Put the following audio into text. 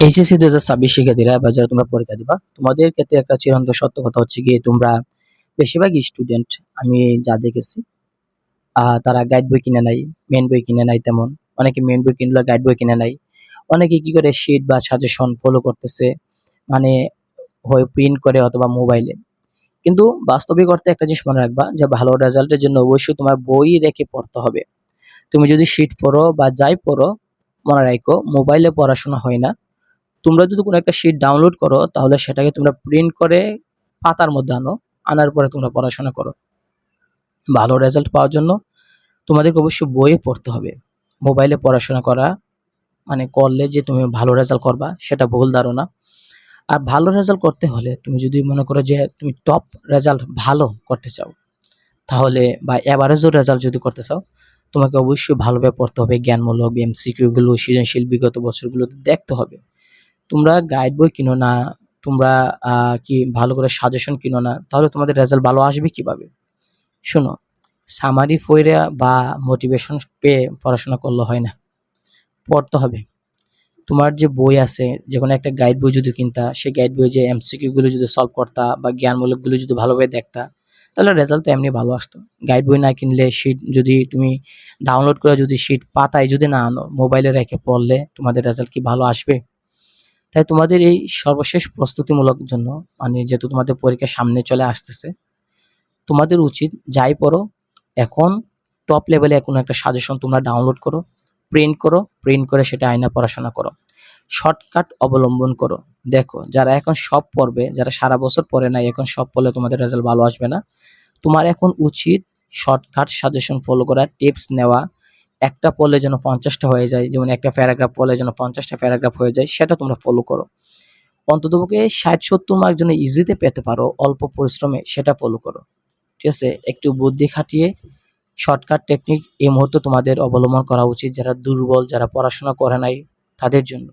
HSC 2026 শিক্ষার্থীরা এবার যারা তোমরা পরীক্ষা দিবা, তোমাদের ক্ষেত্রে একটা চিরন্তন সত্য কথা হচ্ছে গিয়ে তোমরা বেশিরভাগ স্টুডেন্ট আমি যা দেখেছি তারা গাইড বই কিনে নেয়, মেইন বই কিনে নেয় তেমন। অনেকে মেইন বই কিনলেও গাইড বই কিনে নেয়। অনেকে কি করে শিট বা সাজেশন ফলো করতেছে মানে হয় প্রিন্ট করে অথবা মোবাইলে। কিন্তু বাস্তবিক অর্থে একটা জিনিস মনে রাখবা যে ভালো রেজাল্টের জন্য অবশ্যই তোমার বই রেখে পড়তে হবে। তুমি যদি শিট পড়ো বা যাই পড়ো মনে রাখো মোবাইলে পড়াশোনা হয় না। তোমরা যদি কোনো একটা শিট ডাউনলোড করো তাহলে সেটাকে তোমরা প্রিন্ট করে পাতার মধ্যে আনো। আনার পরে তোমরা পড়াশোনা করো। ভালো রেজাল্ট পাওয়ার জন্য তোমাদেরকে অবশ্যই বইয়ে পড়তে হবে। মোবাইলে পড়াশোনা করা মানে করলে যে তুমি ভালো রেজাল্ট করবা সেটা ভুল ধারণা। আর ভালো রেজাল্ট করতে হলে তুমি যদি মনে করো যে তুমি টপ রেজাল্ট ভালো করতে চাও তাহলে বা এভারেজও রেজাল্ট যদি করতে চাও তোমাকে অবশ্যই ভালোভাবে পড়তে হবে। জ্ঞানমূলক এমসিকিউ গুলো সৃজনশীল বিগত বছরগুলোতে দেখতে হবে। তোমরা গাইড বই কিনো না, তোমরা কি ভালো করে সাজেশন কিনো না, তাহলে তোমাদের রেজাল্ট ভালো আসবে কিভাবে? শোনো, সামারি পইড়া বা মোটিভেশন পেয়ে পড়াশোনা করলে হয় না, পড়তে হবে। তোমার যে বই আছে, যেকোনো একটা গাইড বই যদি কিনতা, সেই গাইড বইয়ে যে এমসিকিউ গুলো যদি সলভ করতা বা জ্ঞানমূলক গুলো যদি ভালোভাবে দেখতা, তাহলে রেজাল্ট তো এমনি ভালো আসতো। গাইড বই না কিনলে শিট যদি তুমি ডাউনলোড করে যদি শিট পাতায় যদি না আনো, মোবাইলে রেখে পড়লে তোমাদের রেজাল্ট কি ভালো আসবে? তাই তোমাদের এই সর্বশেষ প্রস্তুতিমূলক জন্য মানে যেহেতু তোমাদের পরীক্ষা সামনে চলে আসতেছে, তোমাদের উচিত যাই পড়ো এখন টপ লেভেলে কোনো একটা সাজেশন তোমরা ডাউনলোড করো, প্রিন্ট করে সেটা আয়না পড়াশোনা করো। শর্টকাট অবলম্বন করো। দেখো যারা এখন সব পড়বে, যারা সারা বছর পড়ে নাই এখন সব পড়লে তোমাদের রেজাল্ট ভালো আসবে না। তোমার এখন উচিত শর্টকাট সাজেশন ফলো করা, টিপস নেওয়া। একটা পড়লে যেন 50 টা হয়ে যায়, যেমন একটা প্যারাগ্রাফ পড়লে যেন 50 টা প্যারাগ্রাফ হয়ে যায়, সেটা তোমরা ফলো করো। অন্ততপক্ষে 60-70 মার্ক যেন ইজিতে পেতে পারো অল্প পরিশ্রমে, সেটা ফলো করো। ঠিক আছে? একটু বুদ্ধি খাটিয়ে শর্টকাট টেকনিক এই মুহূর্তে তোমাদের অবলম্বন করা উচিত, যারা দুর্বল, যারা পড়াশোনা করে নাই তাদের জন্য।